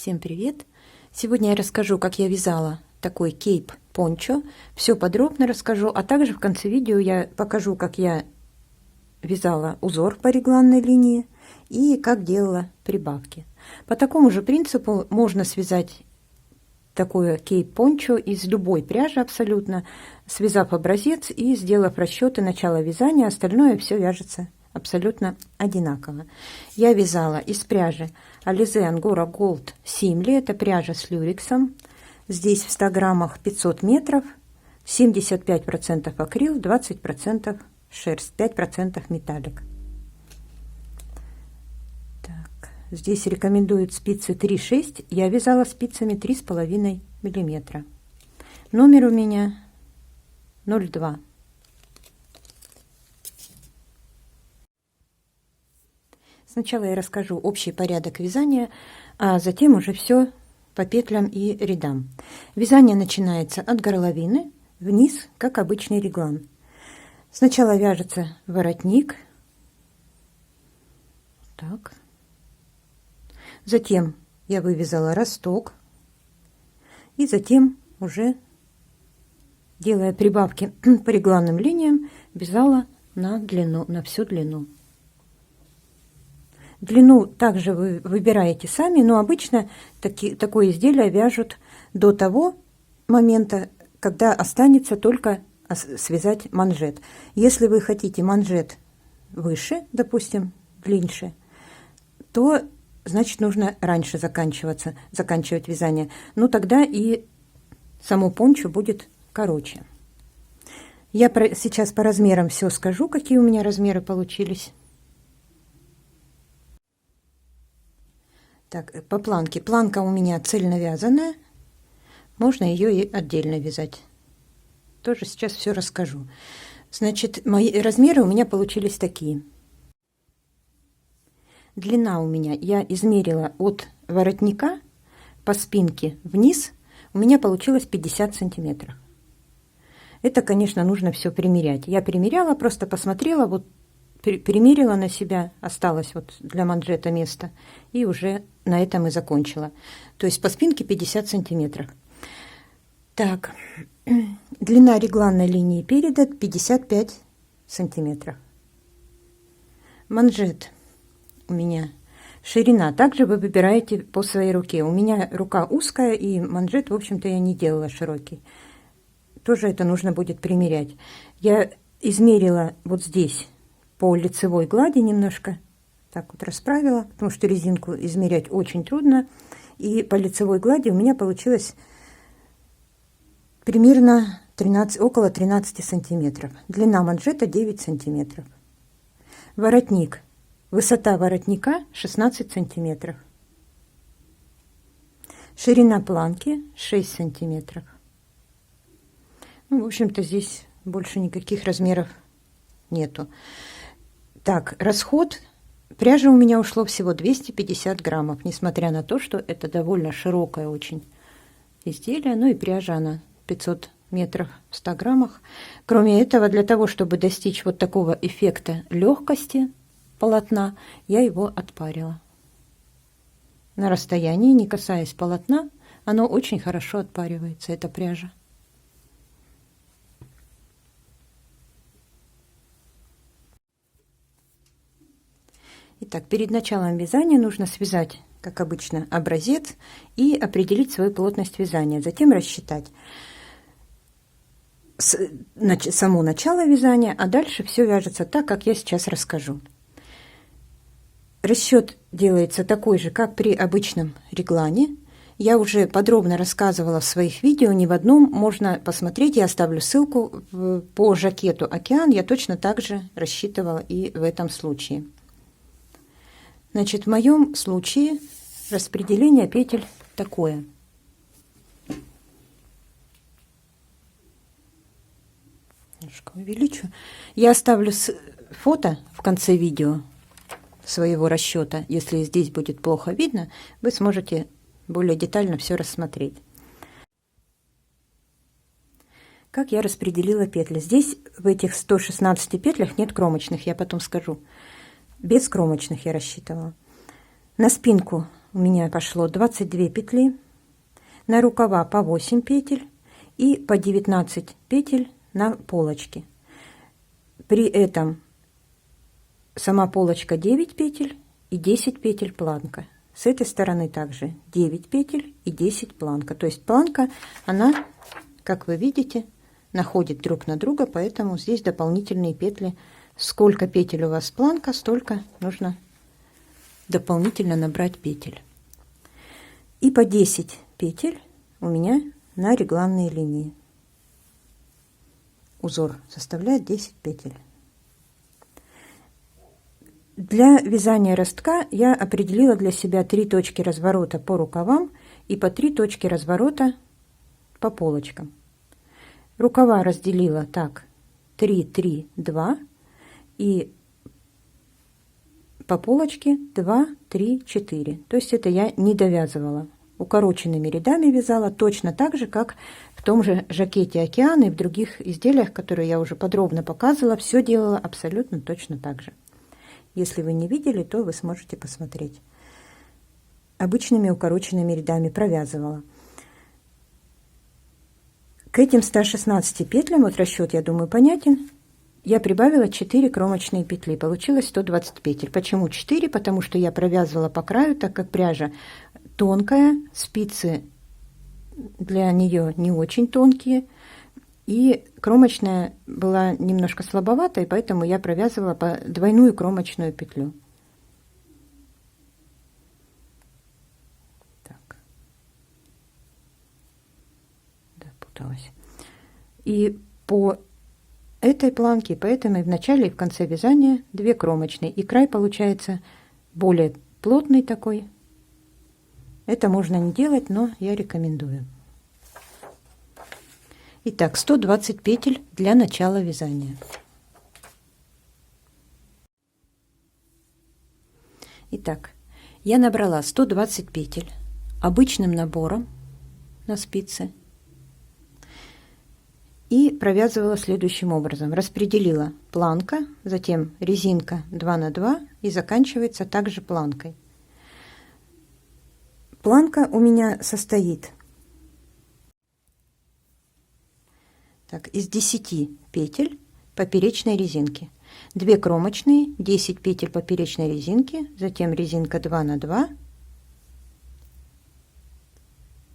Всем привет! Сегодня я расскажу, как я вязала такой кейп-пончо. Все подробно расскажу, а также в конце видео я покажу, как я вязала узор по регланной линии и как делала прибавки. По такому же принципу можно связать такое кейп-пончо из любой пряжи абсолютно, связав образец и сделав расчеты начала вязания, остальное все вяжется абсолютно одинаково. Я вязала из пряжи Alize Angora Gold Simli, это пряжа с люрексом. Здесь в 100 граммах 500 метров, 75% акрил, 20% шерсть, 5% металлик. Так, здесь рекомендуют спицы 3,6, я вязала спицами 3,5 миллиметра. Номер у меня 02. Сначала я расскажу общий порядок вязания, а затем уже все по петлям и рядам. Вязание начинается от горловины вниз, как обычный реглан. Сначала вяжется воротник. Так. Затем я вывязала росток. И затем уже, делая прибавки по регланным линиям, вязала на длину, на всю длину. Длину также вы выбираете сами, но обычно такое изделие вяжут до того момента, когда останется только связать манжет. Если вы хотите манжет выше, допустим, длиннее, то значит нужно раньше заканчивать вязание. Ну тогда и само пончо будет короче. Я сейчас по размерам все скажу, какие у меня размеры получились. Так, по планке. Планка у меня цельновязанная. Можно ее и отдельно вязать. Тоже сейчас все расскажу. Значит, мои размеры у меня получились такие. Длина у меня, я измерила от воротника по спинке вниз, у меня получилось 50 сантиметров. Это, конечно, нужно все примерять. Я примеряла, просто посмотрела, вот примерила на себя, осталось вот для манжета место, и уже на этом и закончила. То есть по спинке 50 сантиметров. Так, длина регланной линии переда 55 сантиметров. Манжет у меня ширина. Также вы выбираете по своей руке. У меня рука узкая, и манжет, в общем-то, я не делала широкий. Тоже это нужно будет примерять. Я измерила вот здесь по лицевой глади немножко, так вот расправила, потому что резинку измерять очень трудно. И по лицевой глади у меня получилось примерно около 13 сантиметров. Длина манжета 9 сантиметров. Воротник. Высота воротника 16 сантиметров. Ширина планки 6 сантиметров. Ну, в общем-то, здесь больше никаких размеров нету. Так, расход пряжи у меня ушло всего 250 граммов, несмотря на то, что это довольно широкое очень изделие. Ну и пряжа она 500 метров в 100 граммах. Кроме этого, для того, чтобы достичь вот такого эффекта легкости полотна, я его отпарила. На расстоянии, не касаясь полотна, оно очень хорошо отпаривается, эта пряжа. Итак, перед началом вязания нужно связать, как обычно, образец и определить свою плотность вязания. Затем рассчитать само начало вязания, а дальше все вяжется так, как я сейчас расскажу. Расчет делается такой же, как при обычном реглане. Я уже подробно рассказывала в своих видео, не в одном, можно посмотреть, я оставлю ссылку по жакету «Океан», я точно так же рассчитывала и в этом случае. Значит, в моем случае распределение петель такое. Немножко увеличу. Я оставлю фото в конце видео своего расчета. Если здесь будет плохо видно, вы сможете более детально все рассмотреть. Как я распределила петли? Здесь в этих 116 петлях нет кромочных, я потом скажу. Без кромочных я рассчитывала. На спинку у меня пошло 22 петли, на рукава по 8 петель и по 19 петель на полочке. При этом сама полочка 9 петель и 10 петель планка. С этой стороны также 9 петель и 10 планка. То есть планка, она, как вы видите, находит друг на друга, поэтому здесь дополнительные петли. Сколько петель у вас планка, столько нужно дополнительно набрать петель. И по 10 петель у меня на регланные линии. Узор составляет 10 петель. Для вязания ростка я определила для себя 3 точки разворота по рукавам и по 3 точки разворота по полочкам. Рукава разделила так: 3, 3, 2, и по полочке 2, 3, 4. То есть это я не довязывала. Укороченными рядами вязала точно так же, как в том же жакете «Океан» и в других изделиях, которые я уже подробно показывала. Все делала абсолютно точно так же. Если вы не видели, то вы сможете посмотреть. Обычными укороченными рядами провязывала. К этим 116 петлям, вот расчет, я думаю, понятен, я прибавила 4 кромочные петли. Получилось 120 петель. Почему 4? Потому что я провязывала по краю, так как пряжа тонкая, спицы для нее не очень тонкие, и кромочная была немножко слабовата, и поэтому я провязывала по двойную кромочную петлю. Так. Да, путалась. И по этой планке, поэтому в начале и в конце вязания 2 кромочные, и край получается более плотный такой. Это можно не делать, но я рекомендую. Итак, 120 петель для начала вязания. Итак, я набрала 120 петель обычным набором на спицы и провязывала следующим образом. Распределила планка, затем резинка 2 на 2 и заканчивается также планкой. Планка у меня состоит из 10 петель поперечной резинки, 2 кромочные, 10 петель поперечной резинки, затем резинка 2 на 2,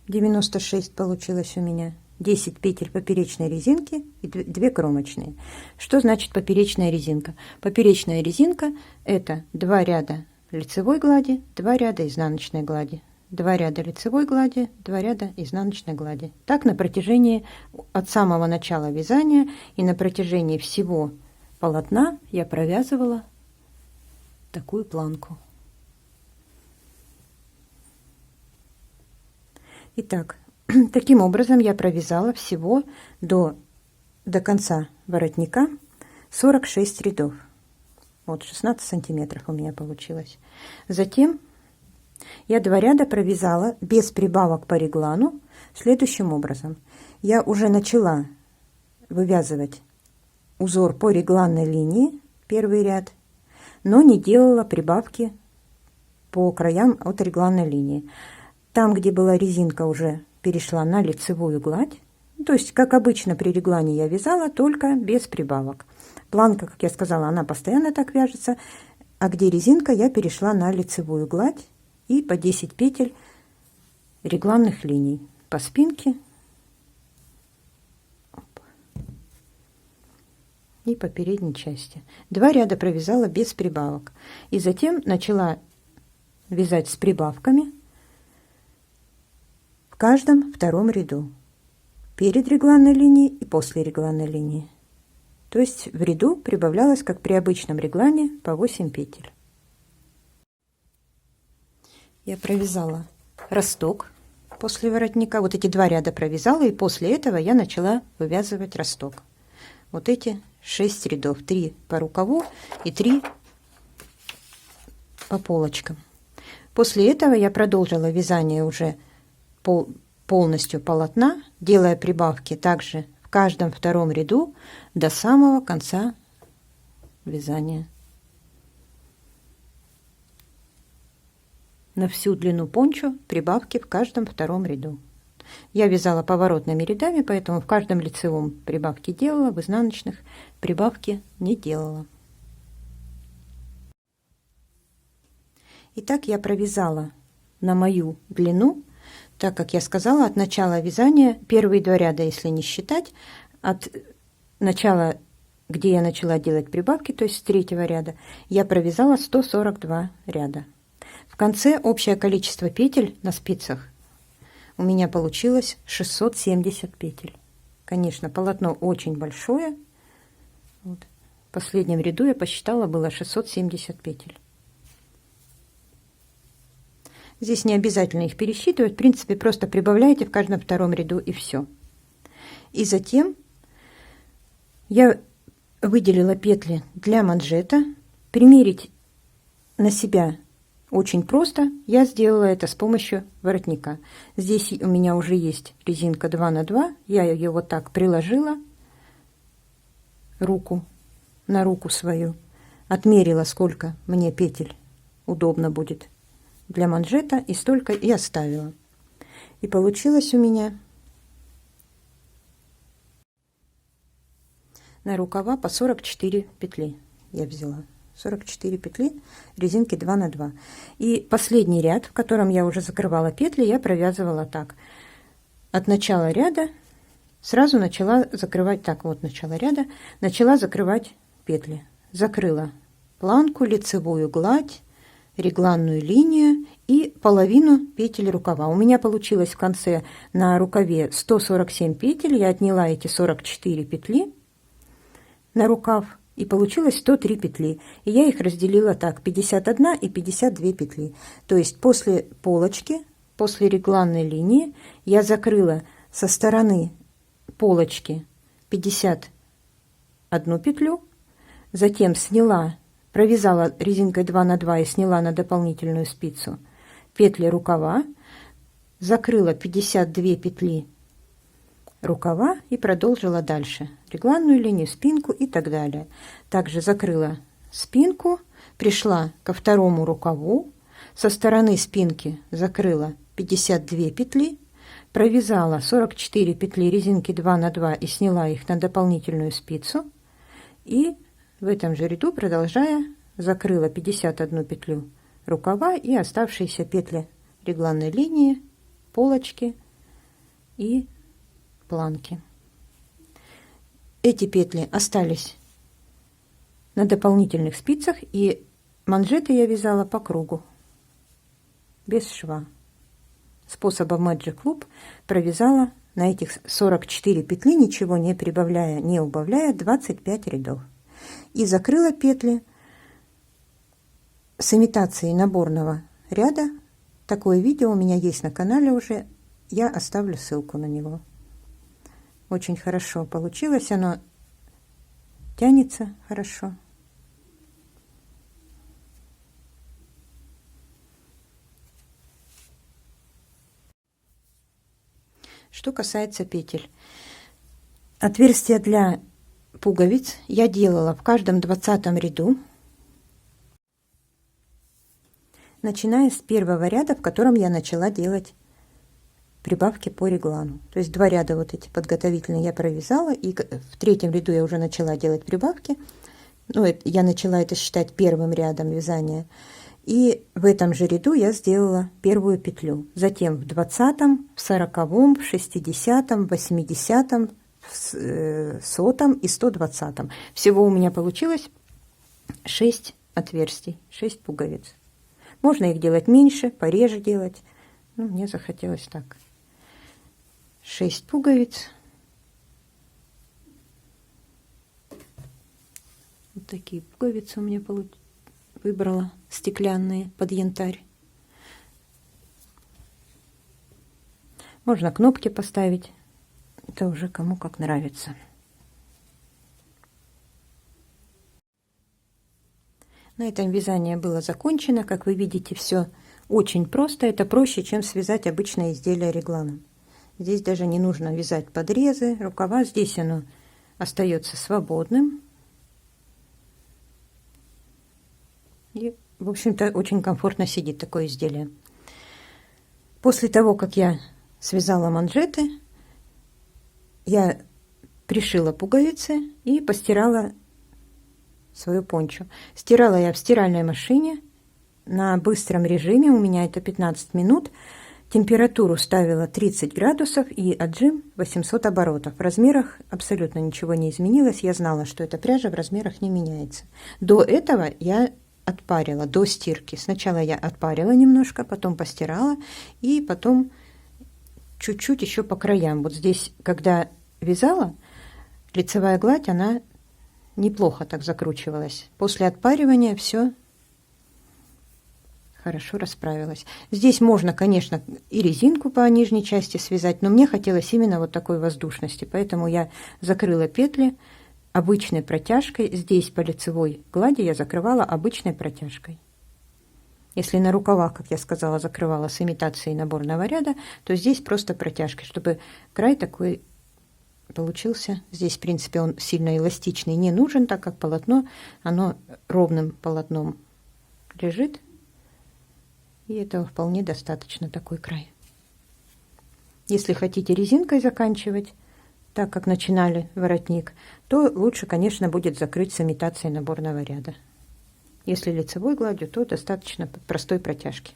96 получилось у меня, 10 петель поперечной резинки и 2 кромочные. Что значит поперечная резинка? Поперечная резинка — это 2 ряда лицевой глади, 2 ряда изнаночной глади. 2 ряда лицевой глади, 2 ряда изнаночной глади. Так на протяжении от самого начала вязания и на протяжении всего полотна я провязывала такую планку.Итак, таким образом я провязала всего до конца воротника 46 рядов. Вот 16 сантиметров у меня получилось. Затем я 2 ряда провязала без прибавок по реглану следующим образом. Я уже начала вывязывать узор по регланной линии, первый ряд, но не делала прибавки по краям от регланной линии. Там, где была резинка, уже перешла на лицевую гладь. То есть, как обычно при реглане я вязала, только без прибавок. Планка, как я сказала, она постоянно так вяжется, а где резинка, я перешла на лицевую гладь. И по 10 петель регланных линий по спинке и по передней части. 2 ряда провязала без прибавок. И затем начала вязать с прибавками в каждом втором ряду. Перед регланной линией и после регланной линии. То есть в ряду прибавлялось, как при обычном реглане, по 8 петель. Я провязала росток после воротника. Вот эти 2 ряда провязала, и после этого я начала вывязывать росток. Вот эти 6 рядов, 3 по рукаву и 3 по полочкам. После этого я продолжила вязание уже полностью полотна, делая прибавки также в каждом втором ряду до самого конца вязания. на всю длину пончо прибавки в каждом втором ряду. Я вязала поворотными рядами, поэтому в каждом лицевом прибавки делала, в изнаночных прибавки не делала. Итак, я провязала на мою длину, так как я сказала, от начала вязания, первые 2 ряда, если не считать, от начала, где я начала делать прибавки, то есть с 3-го ряда, я провязала 142 ряда. В конце общее количество петель на спицах у меня получилось 670 петель. Конечно, полотно очень большое. Вот. В последнем ряду я посчитала, было 670 петель. Здесь не обязательно их пересчитывать, в принципе, просто прибавляете в каждом втором ряду и все. И затем я выделила петли для манжета. Примерить на себя очень просто. Я сделала это с помощью воротника. Здесь у меня уже есть резинка 2 на 2. Я ее вот так приложила на руку свою. Отмерила, сколько мне петель удобно будет для манжета, и столько и оставила. И получилось у меня на рукава по 44 петли я взяла. 44 петли резинки 2 на 2. И последний ряд, в котором я уже закрывала петли, я провязывала так. От начала ряда сразу начала закрывать, так вот начало ряда, начала закрывать петли. Закрыла планку, лицевую гладь, регланную линию и половину петель рукава. У меня получилось в конце на рукаве 147 петель. Я отняла эти 44 петли на рукав, и получилось 103 петли. И я их разделила так: 51 и 52 петли. То есть после полочки, после регланной линии я закрыла со стороны полочки 51 петлю, затем сняла, провязала резинкой 2 на 2 и сняла на дополнительную спицу петли рукава, закрыла 52 петли рукава и продолжила дальше регланную линию, спинку и так далее. Также закрыла спинку, пришла ко второму рукаву, со стороны спинки закрыла 52 петли, провязала 44 петли резинки 2 на 2 и сняла их на дополнительную спицу, и в этом же ряду, продолжая, закрыла 51 петлю рукава и оставшиеся петли регланной линии, полочки и планки. Эти петли остались на дополнительных спицах, и манжеты я вязала по кругу, без шва. Способом Magic Loop провязала на этих 44 петли, ничего не прибавляя, не убавляя, 25 рядов. И закрыла петли с имитацией наборного ряда. Такое видео у меня есть на канале уже, я оставлю ссылку на него. Очень хорошо получилось, оно тянется хорошо. Что касается петель, отверстия для пуговиц я делала в каждом 20-м ряду, начиная с первого ряда, в котором я начала делать прибавки по реглану. То есть 2 ряда вот эти подготовительные я провязала, и в 3-м ряду я уже начала делать прибавки. Ну, я начала это считать первым рядом вязания. И в этом же ряду я сделала первую петлю. Затем в 20-м, в 40-м, в 60-м, в 80-м, в 100-м и 120-м. Всего у меня получилось 6 отверстий, 6 пуговиц. Можно их делать меньше, пореже делать. Ну, мне захотелось так. 6 пуговиц. Вот такие пуговицы у меня выбрала, стеклянные, под янтарь. Можно кнопки поставить. Это уже кому как нравится. На этом вязание было закончено. Как вы видите, все очень просто. Это проще, чем связать обычное изделие регланом. Здесь даже не нужно вязать подрезы, рукава. Здесь оно остается свободным. И, в общем-то, очень комфортно сидит такое изделие. После того, как я связала манжеты, я пришила пуговицы и постирала свою пончо. Стирала я в стиральной машине на быстром режиме, у меня это 15 минут. Температуру ставила 30 градусов и отжим 800 оборотов. В размерах абсолютно ничего не изменилось. Я знала, что эта пряжа в размерах не меняется. До этого я отпарила, до стирки. Сначала я отпарила немножко, потом постирала и потом чуть-чуть еще по краям. Вот здесь, когда вязала, лицевая гладь, она неплохо так закручивалась. После отпаривания все хорошо расправилась. Здесь можно, конечно, и резинку по нижней части связать, но мне хотелось именно вот такой воздушности, поэтому я закрыла петли обычной протяжкой. Здесь по лицевой глади я закрывала обычной протяжкой. Если на рукавах, как я сказала, закрывала с имитацией наборного ряда, то здесь просто протяжкой, чтобы край такой получился. Здесь, в принципе, он сильно эластичный не нужен, так как полотно, оно ровным полотном лежит. И этого вполне достаточно, такой край. Если хотите резинкой заканчивать, так как начинали воротник, то лучше, конечно, будет закрыть с имитацией наборного ряда. Если лицевой гладью, то достаточно простой протяжки.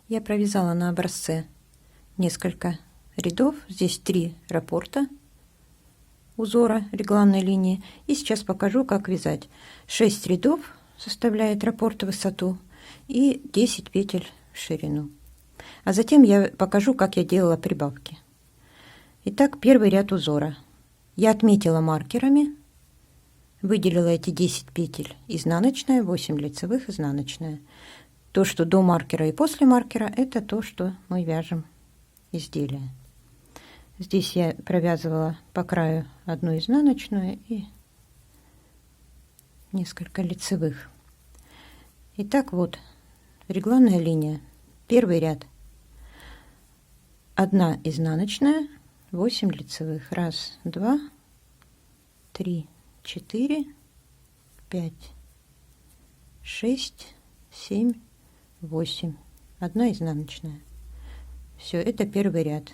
Я провязала на образце несколько рядов. Здесь 3 раппорта узора регланной линии. И сейчас покажу, как вязать. 6 рядов составляет раппорт в высоту и 10 петель в ширину. А затем я покажу, как я делала прибавки. Итак, первый ряд узора. Я отметила маркерами, выделила эти 10 петель изнаночная, 8 лицевых, изнаночная. То, что до маркера и после маркера, это то, что мы вяжем изделие. Здесь я провязывала по краю одну изнаночную и несколько лицевых. Итак, вот регланная линия. Первый ряд. 1 изнаночная, 8 лицевых. 1, 2, 3, 4, 5, 6, 7, 8. 1 изнаночная. Все, это первый ряд.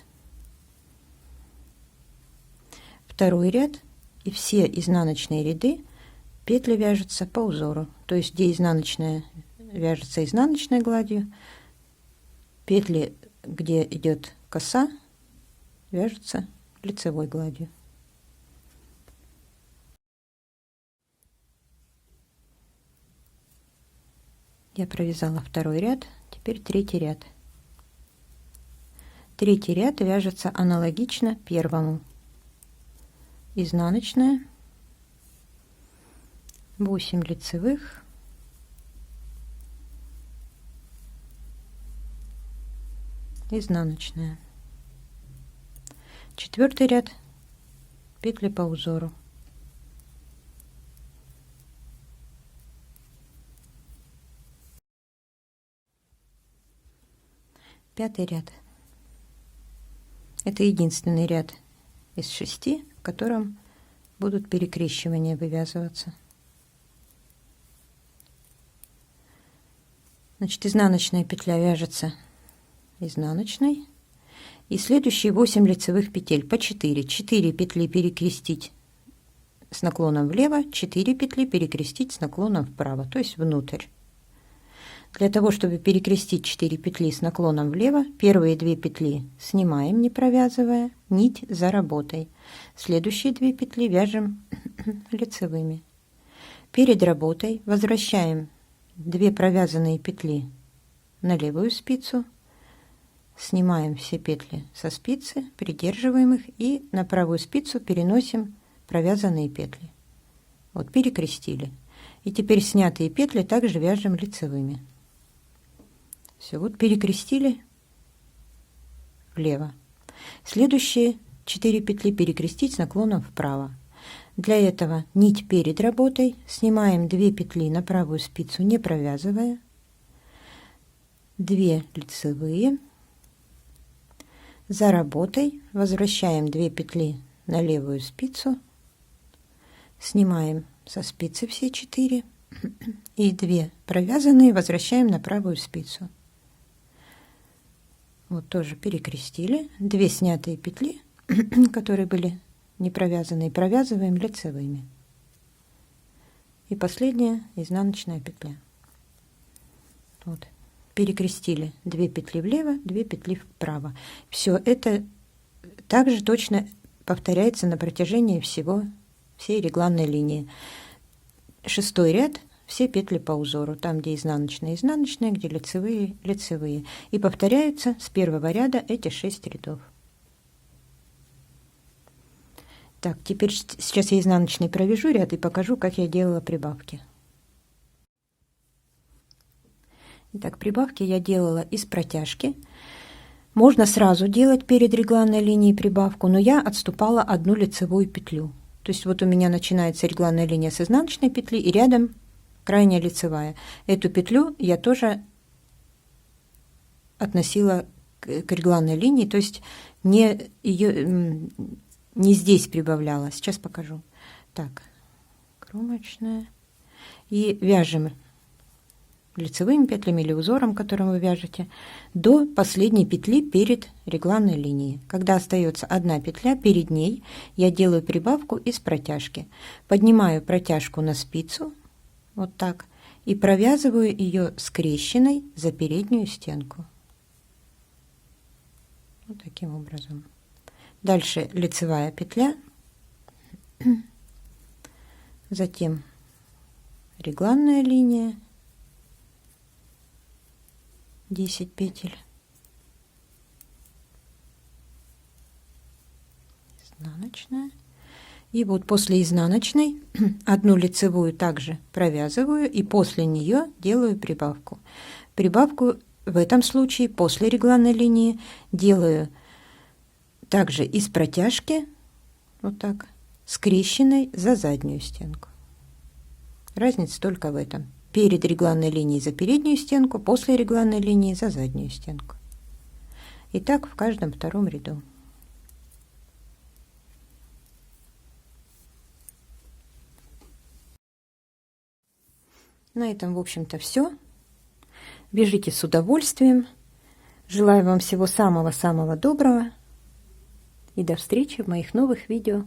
Второй ряд, и все изнаночные ряды петли вяжутся по узору. То есть, где изнаночная вяжется изнаночной гладью, петли, где идет коса, вяжутся лицевой гладью. Я провязала второй ряд, теперь третий ряд. Третий ряд вяжется аналогично первому. Изнаночная, 8 лицевых, изнаночная. Четвертый ряд, петли по узору. Пятый ряд. Это единственный ряд из 6, в котором будут перекрещивания вывязываться. Значит, изнаночная петля вяжется изнаночной, и следующие 8 лицевых петель по 4. 4 петли перекрестить с наклоном влево, 4 петли перекрестить с наклоном вправо, то есть внутрь. Для того, чтобы перекрестить 4 петли с наклоном влево, первые 2 петли снимаем, не провязывая, нить за работой. Следующие 2 петли вяжем лицевыми. Перед работой возвращаем 2 провязанные петли на левую спицу, снимаем все петли со спицы, придерживаем их и на правую спицу переносим провязанные петли. Вот перекрестили. И теперь снятые петли также вяжем лицевыми. Все, вот перекрестили влево. Следующие 4 петли перекрестить с наклоном вправо. Для этого нить перед работой, снимаем 2 петли на правую спицу, не провязывая, 2 лицевые, за работой возвращаем 2 петли на левую спицу, Снимаем со спицы все 4 и 2 провязанные возвращаем на правую спицу. Вот тоже перекрестили, 2 снятые петли, которые были не провязанные, провязываем лицевыми. И последняя изнаночная петля. Вот. Перекрестили 2 петли влево, 2 петли вправо. Все это также точно повторяется на протяжении всей регланной линии. 6-й ряд, все петли по узору, там где изнаночная, изнаночная, где лицевые, лицевые. И повторяются с первого ряда эти 6 рядов. Так, теперь сейчас я изнаночный провяжу ряд и покажу, как я делала прибавки. Итак, прибавки я делала из протяжки. Можно сразу делать перед регланной линией прибавку, но я отступала 1 лицевую петлю. То есть вот у меня начинается регланная линия с изнаночной петли и рядом крайняя лицевая. Эту петлю я тоже относила к регланной линии, то есть не здесь прибавляла. Сейчас покажу. Так, кромочная. И вяжем лицевыми петлями или узором, которым вы вяжете, до последней петли перед регланной линией. Когда остается 1 петля, перед ней я делаю прибавку из протяжки. Поднимаю протяжку на спицу, вот так, и провязываю ее скрещенной за переднюю стенку. Вот таким образом. Дальше лицевая петля, затем регланная линия, 10 петель, изнаночная, и вот после изнаночной 1 лицевую также провязываю и после нее делаю прибавку. Прибавку в этом случае после регланной линии делаю также из протяжки, вот так, скрещенной за заднюю стенку. Разница только в этом. Перед регланной линией за переднюю стенку, после регланной линии за заднюю стенку. И так в каждом втором ряду. На этом, в общем-то, все. Вяжите с удовольствием. Желаю вам всего самого-самого доброго. И до встречи в моих новых видео.